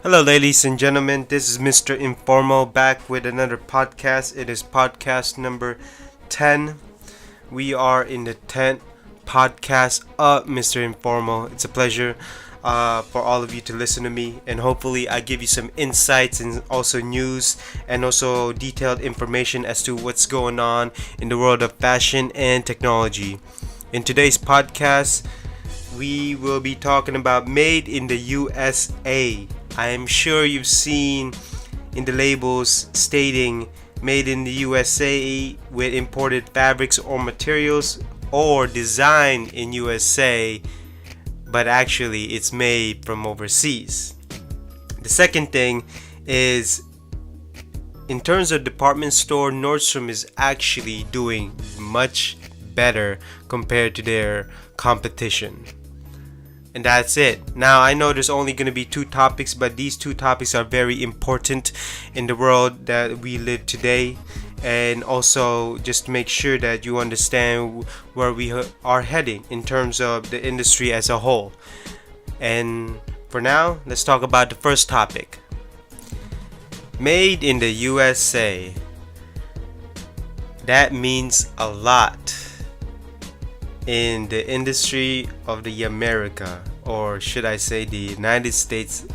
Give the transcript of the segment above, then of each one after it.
Hello, ladies and gentlemen. This is Mr. Informal back with another podcast. It is podcast number 10. We are in the 10th podcast of Mr. Informal. It's a pleasure for all of you to listen to me, and hopefully, I give you some insights and also news and also detailed information as to what's going on in the world of fashion and technology. In today's podcast, we will be talking about made in the U.S.A. I am sure you've seen in the labels stating made in the USA with imported fabrics or materials, or designed in USA, but actually it's made from overseas. The second thing is, in terms of department store, Nordstrom is actually doing much better compared to their competition. And that's it. Now, I know there's only going to be two topics, but these two topics are very important in the world that we live today. And also, just to make sure that you understand where we are heading in terms of the industry as a whole. And for now, let's talk about the first topic. Made in the USA. That means a lot in the industry of the America, or should I say the United States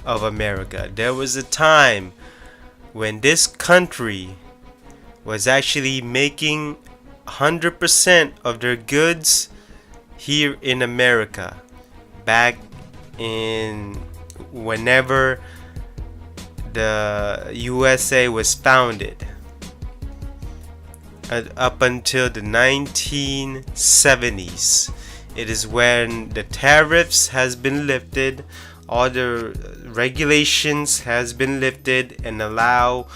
of America. There was a time when this country was actually making 100% of their goods here in America, back in whenever the USA was founded. Up until the 1970s, it is when the tariffs has been lifted, all the regulations has been lifted, and allow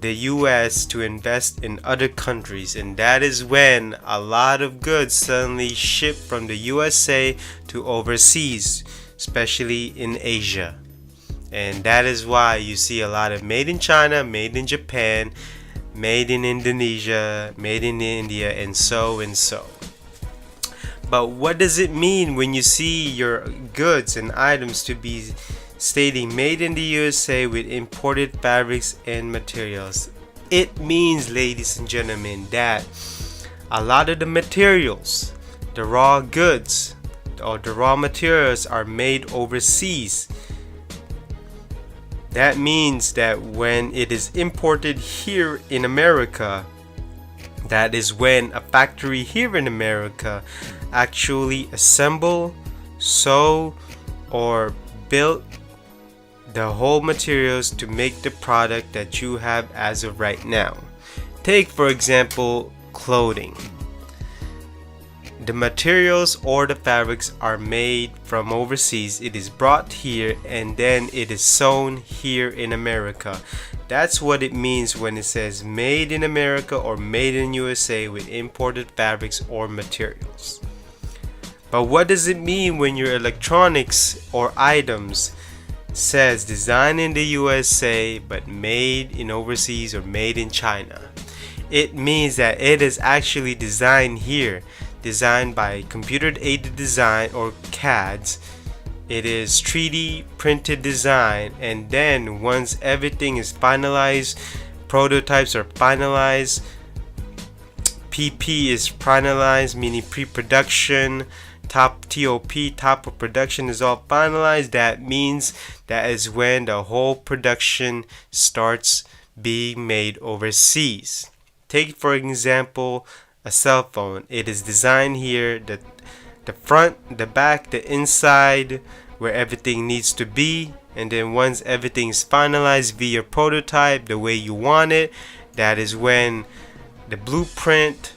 the US to invest in other countries. And that is when a lot of goods suddenly shipped from the USA to overseas, especially in Asia. And that is why you see a lot of made in China, made in Japan, made in Indonesia, made in India, and so and so. But what does it mean when you see your goods and items to be stating made in the USA with imported fabrics and materials? It means, ladies and gentlemen, that a lot of the materials, the raw goods or the raw materials, are made overseas. That means that when it is imported here in America, that is when a factory here in America actually assemble, sew, or build the whole materials to make the product that you have as of right now. Take, for example, clothing. The materials or the fabrics are made from overseas. It is brought here and then it is sewn here in America. That's what it means when it says made in America or made in USA with imported fabrics or materials. But what does it mean when your electronics or items says designed in the USA but made in overseas or made in China? It means that it is actually designed here, designed by computer aided design or CADs. It is 3D printed design, and then once everything is finalized, prototypes are finalized, PP is finalized, meaning pre-production, top of production is all finalized. That means that is when the whole production starts being made overseas. Take, for example, a cell phone. It is designed here, the front, the back, the inside, where everything needs to be. And then once everything is finalized via prototype the way you want it, that is when the blueprint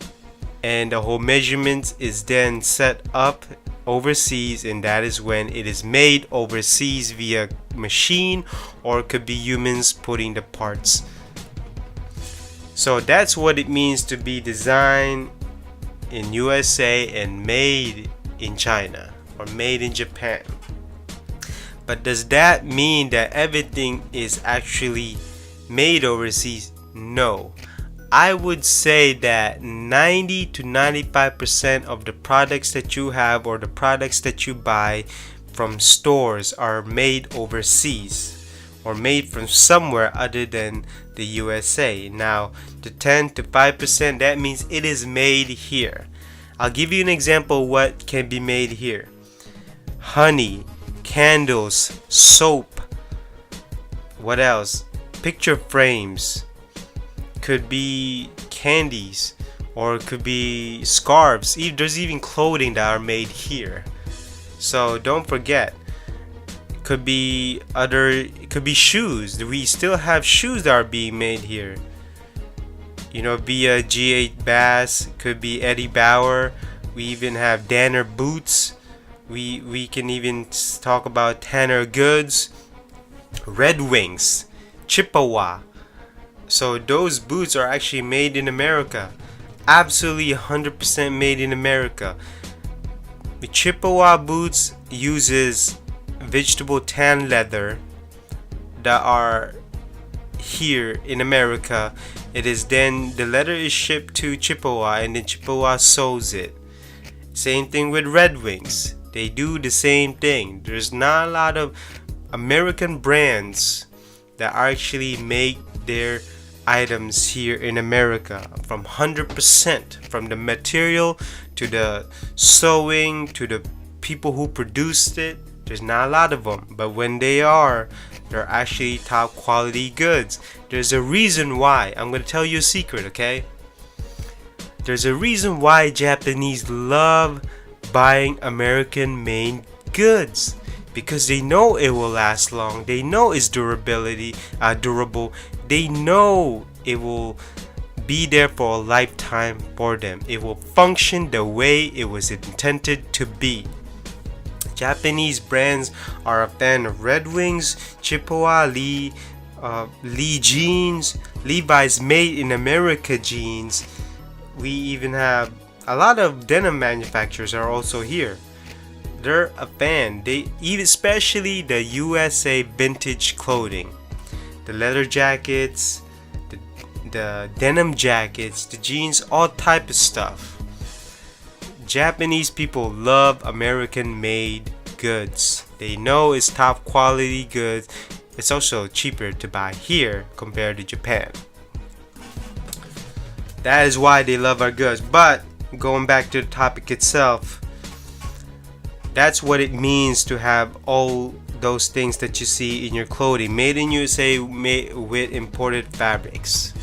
and the whole measurements is then set up overseas, and that is when it is made overseas via machine, or it could be humans putting the parts. So that's what it means to be designed in USA and made in China or made in Japan. But does that mean that everything is actually made overseas? No. I would say that 90 to 95% of the products that you have or the products that you buy from stores are made overseas. or made from somewhere other than the USA. Now, the 10 to 5%, that means it is made here. I'll give you an example of what can be made here. Honey, candles, soap, what else? Picture frames, could be candies, or it could be scarves. There's even clothing that are made here. So don't forget. Could be shoes. We still have shoes that are being made here. Via G8 Bass, could be Eddie Bauer. We even have Danner boots. We can even talk about Tanner Goods, Red Wings, Chippewa. So those boots are actually made in America. Absolutely 100% made in America. The Chippewa boots uses vegetable tan leather that are here in America. It is then the leather is shipped to Chippewa, and then Chippewa sews it. Same thing with Red Wings. They do the same thing. There's not a lot of American brands that actually make their items here in America, from 100%, from the material to the sewing to the people who produced it. There's not a lot of them, but when they are, they're actually top quality goods. There's a reason why. I'm going to tell you a secret, okay? There's a reason why Japanese love buying American made goods, because they know it will last long. They know it's durable. They know it will be there for a lifetime for them. It will function the way it was intended to be. Japanese brands are a fan of Red Wings, Chippewa, Lee jeans, Levi's Made in America jeans. We even have a lot of denim manufacturers are also here. They're a fan. Especially the U.S.A. vintage clothing, the leather jackets, the denim jackets, the jeans, all type of stuff. Japanese people love American made goods. They know it's top quality goods. It's also cheaper to buy here compared to Japan. That is why they love our goods. But going back to the topic itself, that's what it means to have all those things that you see in your clothing made in USA, made with imported fabrics.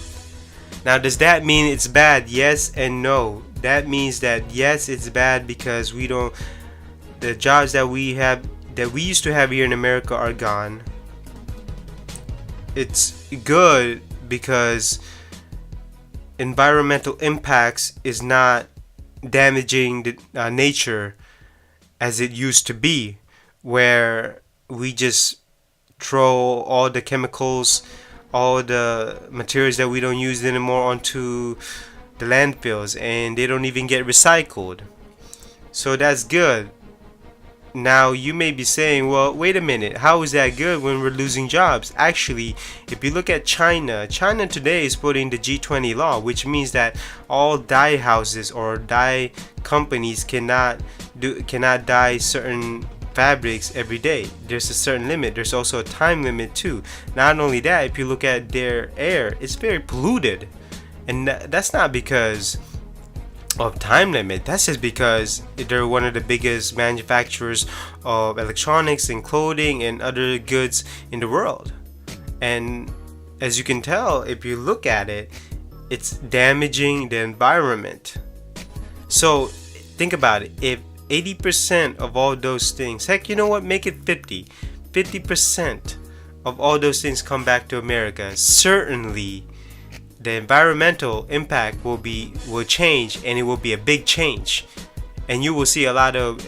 Now, does that mean it's bad? Yes and no. That means that yes, it's bad because the jobs that we used to have here in America are gone. It's good because environmental impacts is not damaging the nature as it used to be, where we just throw all the chemicals, all the materials that we don't use anymore onto the landfills, and they don't even get recycled. So that's good. Now you may be saying, well, wait a minute, how is that good when we're losing jobs? Actually, if you look at China today is putting the G20 law, which means that all dye houses or dye companies cannot dye certain fabrics every day. There's a certain limit. There's also a time limit too. Not only that, if you look at their air, it's very polluted, and that's not because of time limit. That's just because they're one of the biggest manufacturers of electronics and clothing and other goods in the world. And as you can tell, if you look at it, it's damaging the environment. So think about it. If 80% of all those things, heck, you know what, make it 50% of all those things come back to America, certainly the environmental impact will change, and it will be a big change, and you will see a lot of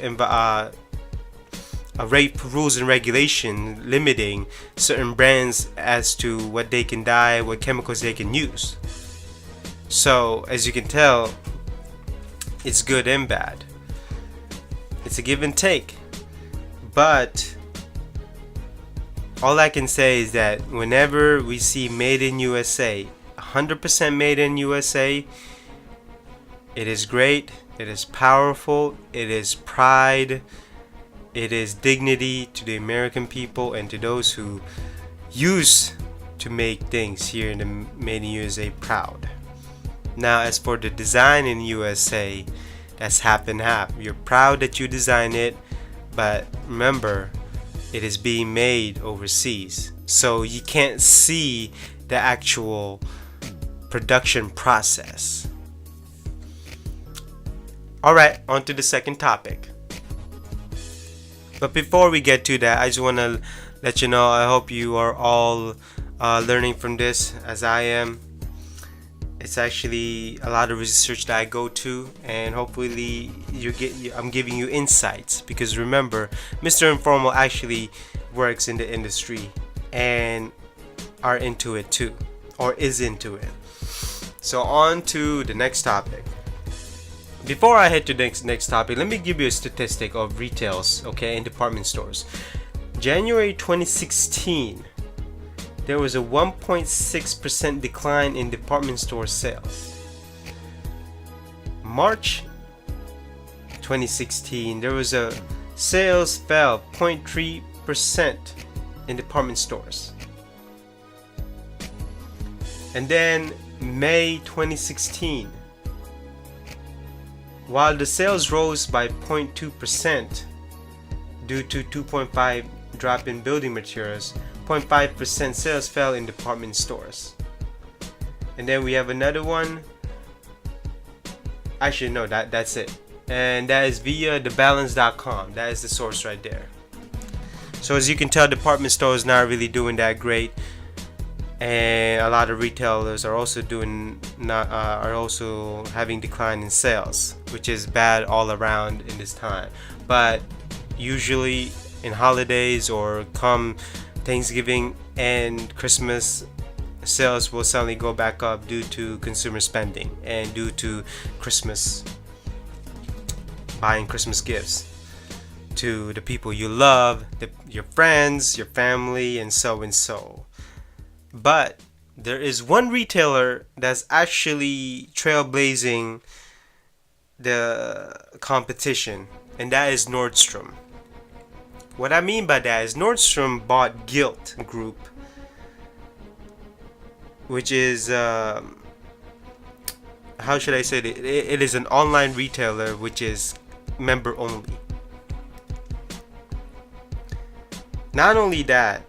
rules and regulation limiting certain brands as to what they can dye, what chemicals they can use. So as you can tell, it's good and bad. It's a give and take. But all I can say is that whenever we see made in USA, 100% made in USA, it is great, it is powerful, it is pride, it is dignity to the American people and to those who used to make things here in the Made in USA proud. Now, as for the design in USA, that's half and half. You're proud that you designed it, but remember, it is being made overseas. So you can't see the actual production process. Alright, on to the second topic. But before we get to that, I just want to let you know, I hope you are all learning from this as I am. It's actually a lot of research that I go to, and hopefully I'm giving you insights, because remember, Mr. Informal actually works in the industry and are into it too, or is into it. So on to the next topic. Before I head to the next topic, let me give you a statistic of retails, okay, in department stores. January 2016, there was a 1.6% decline in department store sales. March 2016, there was a sales fell 0.3% in department stores. And then May 2016, while the sales rose by 0.2% due to 2.5% drop in building materials, 0.5% sales fell in department stores. And then we have another one. Actually, no, that's it. And that is via thebalance.com. That is the source right there. So as you can tell, department stores not really doing that great, and a lot of retailers are also having decline in sales, which is bad all around in this time. But usually in holidays or come Thanksgiving and Christmas, sales will suddenly go back up due to consumer spending and due to Christmas, buying Christmas gifts to the people you love, your friends, your family, and so and so. But there is one retailer that's actually trailblazing the competition, and that is Nordstrom. What I mean by that is Nordstrom bought Gilt Group, which is how should I say it? It is an online retailer which is member only. Not only that,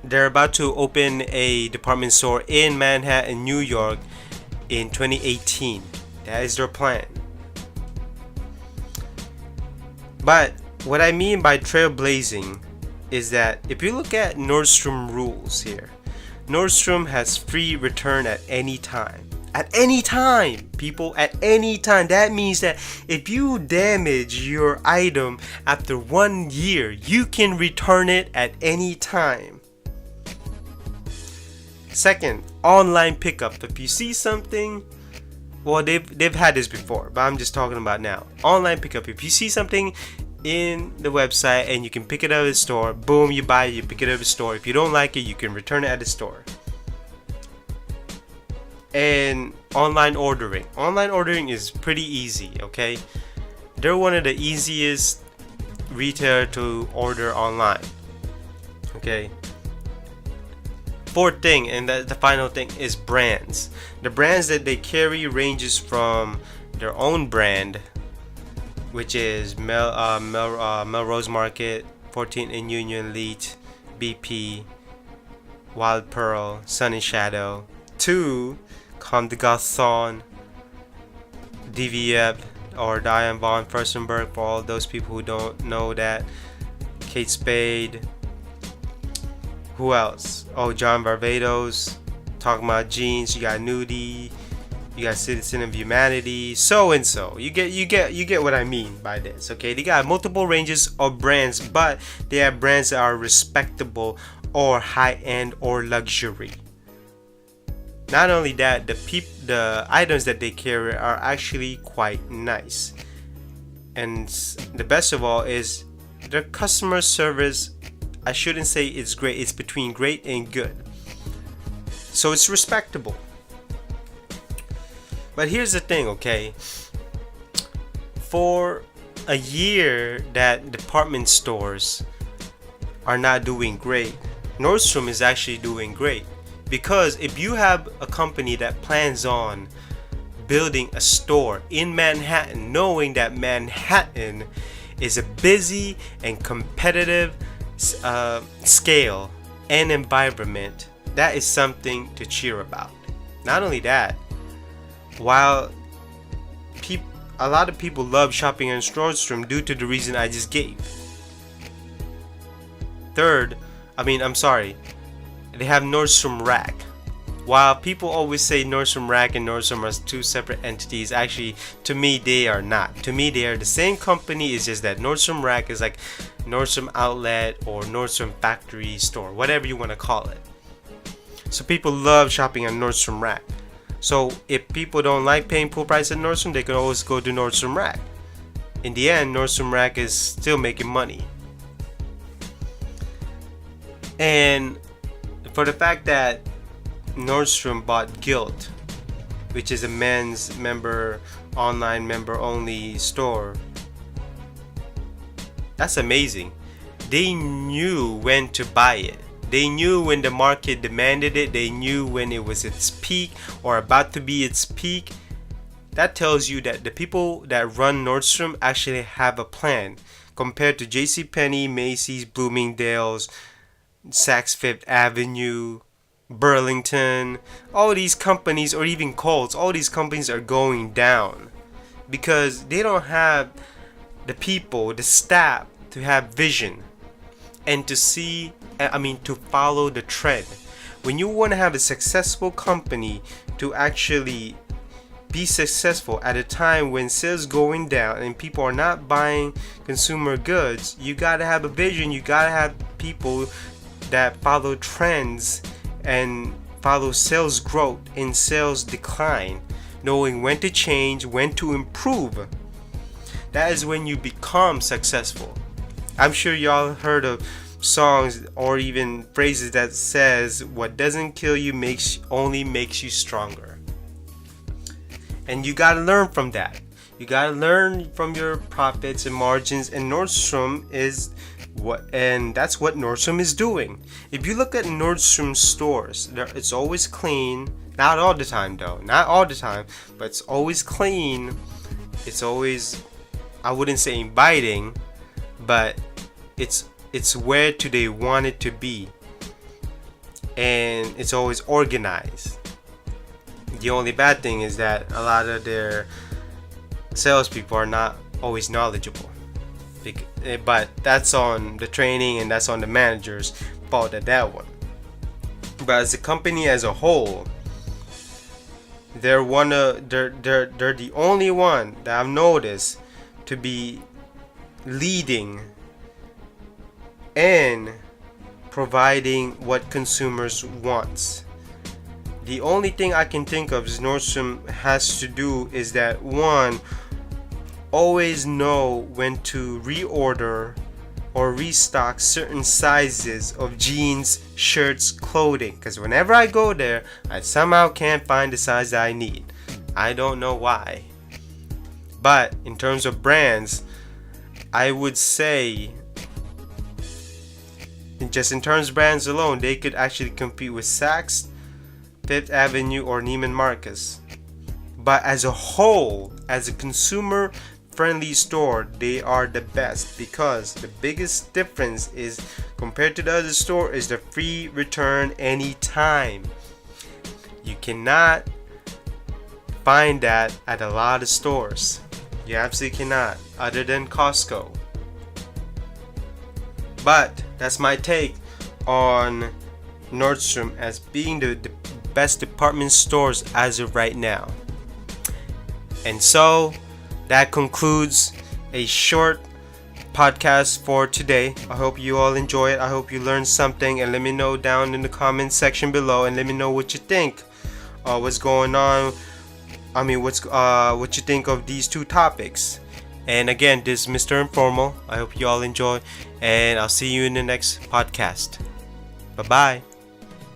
they're about to open a department store in Manhattan, New York in 2018. That is their plan. But what I mean by trailblazing is that if you look at Nordstrom rules here, Nordstrom has free return at any time. At any time, people, at any time. That means that if you damage your item after 1 year, you can return it at any time. Second, online pickup. If you see something, well, they've had this before, but I'm just talking about now. Online pickup. If you see something in the website and you can pick it up at the store, boom, you buy it, you pick it up at the store. If you don't like it, you can return it at the store. And online ordering. Online ordering is pretty easy, okay? They're one of the easiest retailer to order online, okay? Fourth thing, and the final thing, is brands. The brands that they carry ranges from their own brand, which is Melrose Market, 14th and Union Elite, BP, Wild Pearl, Sun and Shadow, to Comme des Garçons, DVF, or Diane von Furstenberg, for all those people who don't know that, Kate Spade, who else? Oh, John Barbados, talking about jeans. You got Nudie, you got Citizen of Humanity, so and so. You get what I mean by this, okay? They got multiple ranges of brands, but they have brands that are respectable or high-end or luxury. Not only that, the items that they carry are actually quite nice, and the best of all is their customer service. I shouldn't say it's great, it's between great and good, so it's respectable. But here's the thing, okay? For a year that department stores are not doing great, Nordstrom is actually doing great. Because if you have a company that plans on building a store in Manhattan, knowing that Manhattan is a busy and competitive scale and environment, that is something to cheer about. Not only that, while a lot of people love shopping in Nordstrom due to the reason I just gave. They have Nordstrom Rack. While people always say Nordstrom Rack and Nordstrom are two separate entities, actually, to me, they are not. To me, they are the same company. It's just that Nordstrom Rack is like Nordstrom Outlet or Nordstrom Factory Store, whatever you want to call it. So people love shopping at Nordstrom Rack. So if people don't like paying full price at Nordstrom, they can always go to Nordstrom Rack. In the end, Nordstrom Rack is still making money. And for the fact that Nordstrom bought Guilt, which is a men's online member only store, that's amazing. They knew when to buy it. They knew when the market demanded it. They knew when it was its peak or about to be its peak. That tells you that the people that run Nordstrom actually have a plan compared to JCPenney, Macy's, Bloomingdale's, Saks Fifth Avenue, Burlington. All these companies, or even Kohl's, all these companies are going down because they don't have the people, the staff to have vision and to follow the trend. When you want to have a successful company to actually be successful at a time when sales going down and people are not buying consumer goods, you gotta have a vision. You gotta have people that follow trends and follow sales growth and sales decline, knowing when to change, when to improve. That is when you become successful. I'm sure y'all heard of songs or even phrases that says, what doesn't kill you only makes you stronger. And you gotta learn from that. You gotta learn from your profits and margins, and Nordstrom is that's what Nordstrom is doing. If you look at Nordstrom stores, it's always clean. Not all the time though. Not all the time, but it's always clean. It's always, I wouldn't say inviting, but it's where they want it to be, and it's always organized. The only bad thing is that a lot of their salespeople are not always knowledgeable, but that's on the training and that's on the manager's fault at that one. But as a company as a whole, they're the only one that I've noticed to be leading and providing what consumers want. The only thing I can think of is Nordstrom has to do is that, one, always know when to reorder or restock certain sizes of jeans, shirts, clothing, because whenever I go there, I somehow can't find the size that I need. I don't know why. But in terms of brands, I would say, just in terms of brands alone, they could actually compete with Saks, Fifth Avenue, or Neiman Marcus. But as a whole, as a consumer friendly store, they are the best, because the biggest difference is, compared to the other store, is the free return anytime. You cannot find that at a lot of stores. You absolutely cannot, other than Costco. But that's my take on Nordstrom as being the best department stores as of right now. And so that concludes a short podcast for today. I hope you all enjoy it. I hope you learned something, and let me know down in the comment section below, and let me know what you think. What's going on? What you think of these two topics. And again, this is Mr. Informal. I hope you all enjoy, and I'll see you in the next podcast. Bye-bye.